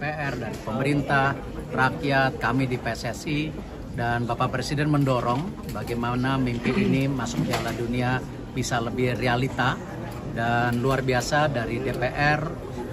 DPR, dari pemerintah, rakyat, kami di PSSI, dan Bapak Presiden mendorong bagaimana mimpi ini masuk Piala Dunia bisa lebih realita. Dan luar biasa dari DPR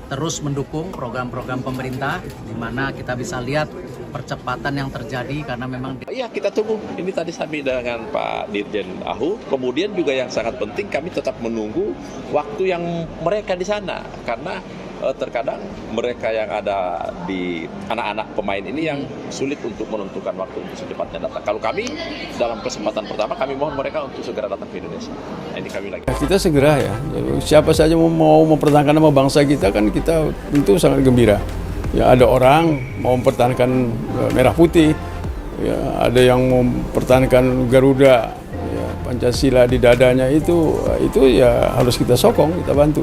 terus mendukung program-program pemerintah, di mana kita bisa lihat percepatan yang terjadi karena memang... Iya, kita tunggu. Ini tadi kami dengan Pak Dirjen AHU. Kemudian juga yang sangat penting, kami tetap menunggu waktu yang mereka di sana. Karena terkadang mereka yang ada di anak-anak pemain ini yang sulit untuk menentukan waktu untuk secepatnya datang. Kalau kami dalam kesempatan pertama, kami mohon mereka untuk segera datang ke Indonesia. Nah, ini kami lagi. Kita segera ya. Siapa saja mau mempertahankan nama bangsa kita, kan kita tentu sangat gembira. Ya, ada orang mau mempertahankan merah putih, ya, ada yang mau mempertahankan Garuda, ya, Pancasila di dadanya, itu ya harus kita sokong, kita bantu.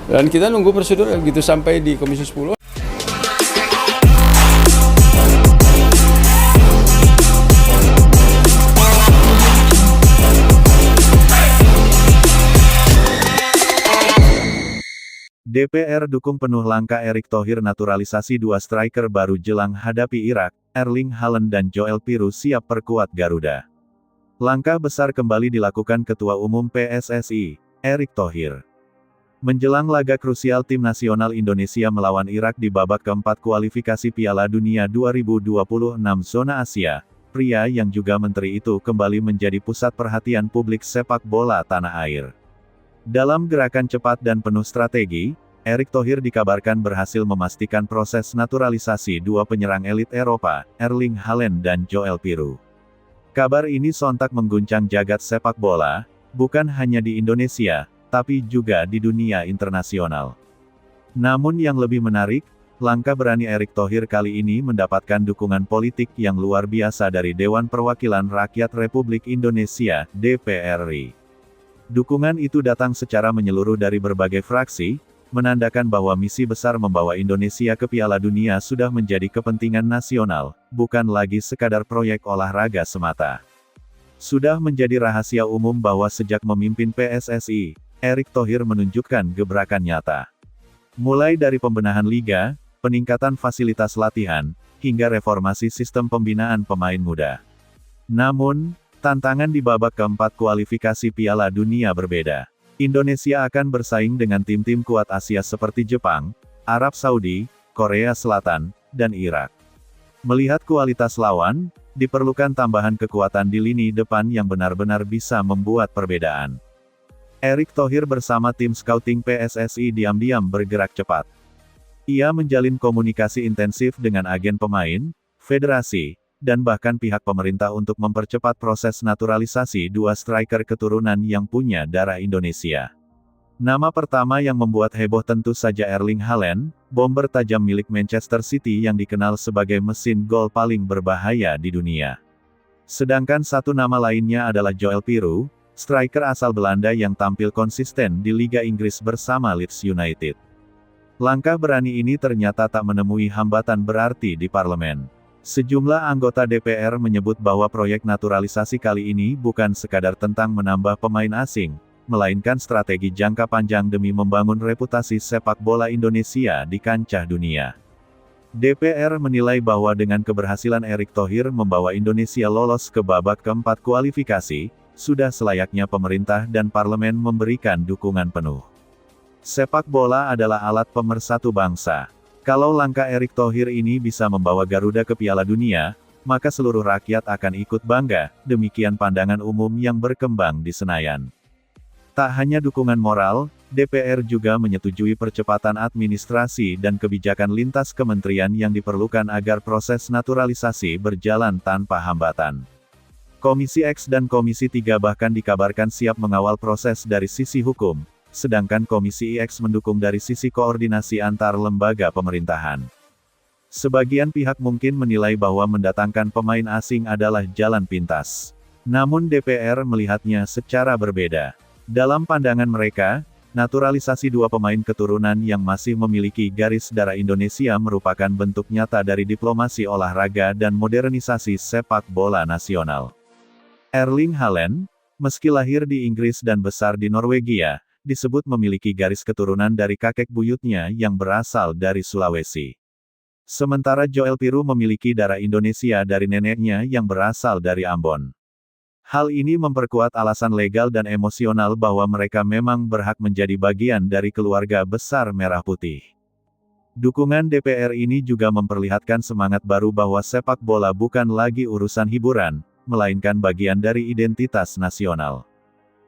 Dan kita nunggu prosedur gitu sampai di Komisi 10. DPR dukung penuh langkah Erick Thohir naturalisasi dua striker baru jelang hadapi Irak, Erling Haaland dan Joel Piroe siap perkuat Garuda. Langkah besar kembali dilakukan Ketua Umum PSSI, Erick Thohir. Menjelang laga krusial tim nasional Indonesia melawan Irak di babak keempat kualifikasi Piala Dunia 2026 zona Asia, pria yang juga menteri itu kembali menjadi pusat perhatian publik sepak bola tanah air. Dalam gerakan cepat dan penuh strategi, Erick Thohir dikabarkan berhasil memastikan proses naturalisasi dua penyerang elit Eropa, Erling Haaland dan Joel Piroe. Kabar ini sontak mengguncang jagat sepak bola, bukan hanya di Indonesia, tapi juga di dunia internasional. Namun yang lebih menarik, langkah berani Erick Thohir kali ini mendapatkan dukungan politik yang luar biasa dari Dewan Perwakilan Rakyat Republik Indonesia, DPR RI. Dukungan itu datang secara menyeluruh dari berbagai fraksi, menandakan bahwa misi besar membawa Indonesia ke Piala Dunia sudah menjadi kepentingan nasional, bukan lagi sekadar proyek olahraga semata. Sudah menjadi rahasia umum bahwa sejak memimpin PSSI, Erick Thohir menunjukkan gebrakan nyata. Mulai dari pembenahan liga, peningkatan fasilitas latihan, hingga reformasi sistem pembinaan pemain muda. Namun, tantangan di babak keempat kualifikasi Piala Dunia berbeda. Indonesia akan bersaing dengan tim-tim kuat Asia seperti Jepang, Arab Saudi, Korea Selatan, dan Irak. Melihat kualitas lawan, diperlukan tambahan kekuatan di lini depan yang benar-benar bisa membuat perbedaan. Erick Thohir bersama tim scouting PSSI diam-diam bergerak cepat. Ia menjalin komunikasi intensif dengan agen pemain, federasi, dan bahkan pihak pemerintah untuk mempercepat proses naturalisasi dua striker keturunan yang punya darah Indonesia. Nama pertama yang membuat heboh tentu saja Erling Haaland, bomber tajam milik Manchester City yang dikenal sebagai mesin gol paling berbahaya di dunia. Sedangkan satu nama lainnya adalah Joel Piroe, striker asal Belanda yang tampil konsisten di Liga Inggris bersama Leeds United. Langkah berani ini ternyata tak menemui hambatan berarti di parlemen. Sejumlah anggota DPR menyebut bahwa proyek naturalisasi kali ini bukan sekadar tentang menambah pemain asing, melainkan strategi jangka panjang demi membangun reputasi sepak bola Indonesia di kancah dunia. DPR menilai bahwa dengan keberhasilan Erick Thohir membawa Indonesia lolos ke babak keempat kualifikasi, sudah selayaknya pemerintah dan parlemen memberikan dukungan penuh. Sepak bola adalah alat pemersatu bangsa. Kalau langkah Erick Thohir ini bisa membawa Garuda ke Piala Dunia, maka seluruh rakyat akan ikut bangga, demikian pandangan umum yang berkembang di Senayan. Tak hanya dukungan moral, DPR juga menyetujui percepatan administrasi dan kebijakan lintas kementerian yang diperlukan agar proses naturalisasi berjalan tanpa hambatan. Komisi X dan Komisi 3 bahkan dikabarkan siap mengawal proses dari sisi hukum, sedangkan Komisi X mendukung dari sisi koordinasi antar lembaga pemerintahan. Sebagian pihak mungkin menilai bahwa mendatangkan pemain asing adalah jalan pintas. Namun DPR melihatnya secara berbeda. Dalam pandangan mereka, naturalisasi dua pemain keturunan yang masih memiliki garis darah Indonesia merupakan bentuk nyata dari diplomasi olahraga dan modernisasi sepak bola nasional. Erling Haaland, meski lahir di Inggris dan besar di Norwegia, disebut memiliki garis keturunan dari kakek buyutnya yang berasal dari Sulawesi. Sementara Joel Piru memiliki darah Indonesia dari neneknya yang berasal dari Ambon. Hal ini memperkuat alasan legal dan emosional bahwa mereka memang berhak menjadi bagian dari keluarga besar Merah Putih. Dukungan DPR ini juga memperlihatkan semangat baru bahwa sepak bola bukan lagi urusan hiburan, melainkan bagian dari identitas nasional.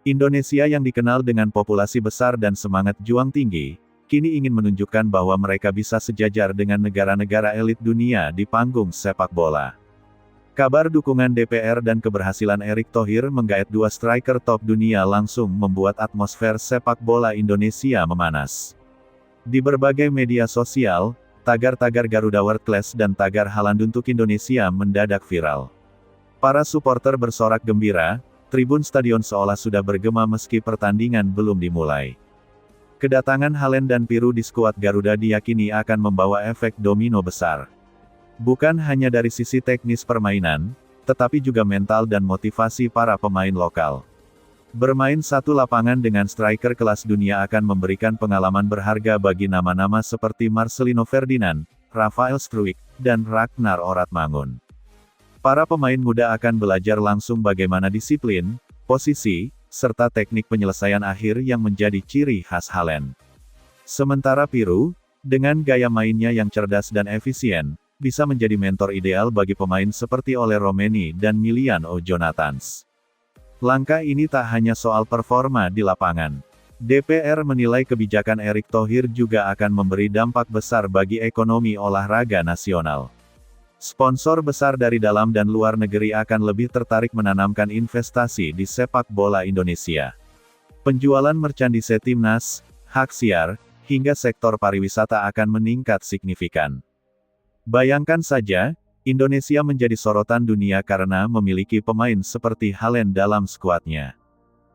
Indonesia yang dikenal dengan populasi besar dan semangat juang tinggi, kini ingin menunjukkan bahwa mereka bisa sejajar dengan negara-negara elit dunia di panggung sepak bola. Kabar dukungan DPR dan keberhasilan Erick Thohir menggait dua striker top dunia langsung membuat atmosfer sepak bola Indonesia memanas. Di berbagai media sosial, tagar-tagar Garuda World Class dan tagar Haaland untuk Indonesia mendadak viral. Para supporter bersorak gembira, tribun stadion seolah sudah bergema meski pertandingan belum dimulai. Kedatangan Haaland dan Piru di skuad Garuda diyakini akan membawa efek domino besar. Bukan hanya dari sisi teknis permainan, tetapi juga mental dan motivasi para pemain lokal. Bermain satu lapangan dengan striker kelas dunia akan memberikan pengalaman berharga bagi nama-nama seperti Marcelino Ferdinand, Rafael Struijk, dan Ragnar Oratmangun. Para pemain muda akan belajar langsung bagaimana disiplin, posisi, serta teknik penyelesaian akhir yang menjadi ciri khas Haaland. Sementara Piru, dengan gaya mainnya yang cerdas dan efisien, bisa menjadi mentor ideal bagi pemain seperti Ole Romeni dan Milian O. Jonathans. Langkah ini tak hanya soal performa di lapangan. DPR menilai kebijakan Erick Thohir juga akan memberi dampak besar bagi ekonomi olahraga nasional. Sponsor besar dari dalam dan luar negeri akan lebih tertarik menanamkan investasi di sepak bola Indonesia. Penjualan merchandise timnas, hak siar, hingga sektor pariwisata akan meningkat signifikan. Bayangkan saja, Indonesia menjadi sorotan dunia karena memiliki pemain seperti Haaland dalam skuadnya.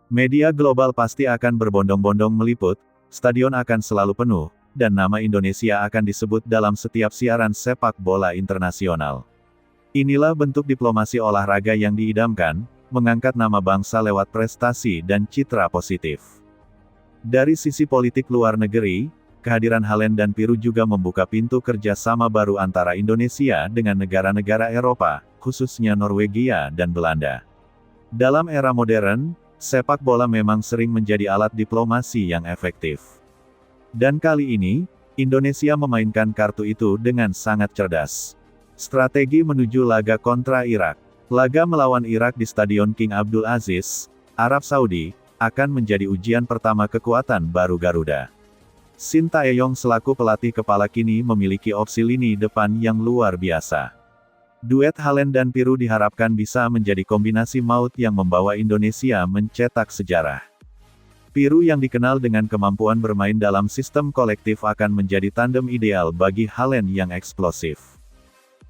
Media global pasti akan berbondong-bondong meliput, stadion akan selalu penuh, dan nama Indonesia akan disebut dalam setiap siaran sepak bola internasional. Inilah bentuk diplomasi olahraga yang diidamkan, mengangkat nama bangsa lewat prestasi dan citra positif. Dari sisi politik luar negeri, kehadiran Haaland dan Piru juga membuka pintu kerjasama baru antara Indonesia dengan negara-negara Eropa, khususnya Norwegia dan Belanda. Dalam era modern, sepak bola memang sering menjadi alat diplomasi yang efektif. Dan kali ini, Indonesia memainkan kartu itu dengan sangat cerdas. Strategi menuju laga kontra Irak. Laga melawan Irak di Stadion King Abdul Aziz, Arab Saudi, akan menjadi ujian pertama kekuatan baru Garuda. Shin Tae-yong selaku pelatih kepala kini memiliki opsi lini depan yang luar biasa. Duet Haaland dan Piru diharapkan bisa menjadi kombinasi maut yang membawa Indonesia mencetak sejarah. Piru yang dikenal dengan kemampuan bermain dalam sistem kolektif akan menjadi tandem ideal bagi Haaland yang eksplosif.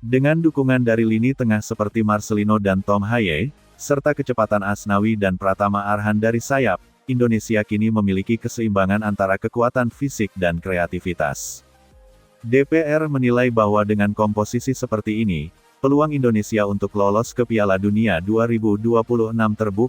Dengan dukungan dari lini tengah seperti Marcelino dan Tom Haye, serta kecepatan Asnawi dan Pratama Arhan dari sayap, Indonesia kini memiliki keseimbangan antara kekuatan fisik dan kreativitas. DPR menilai bahwa dengan komposisi seperti ini, peluang Indonesia untuk lolos ke Piala Dunia 2026 terbuka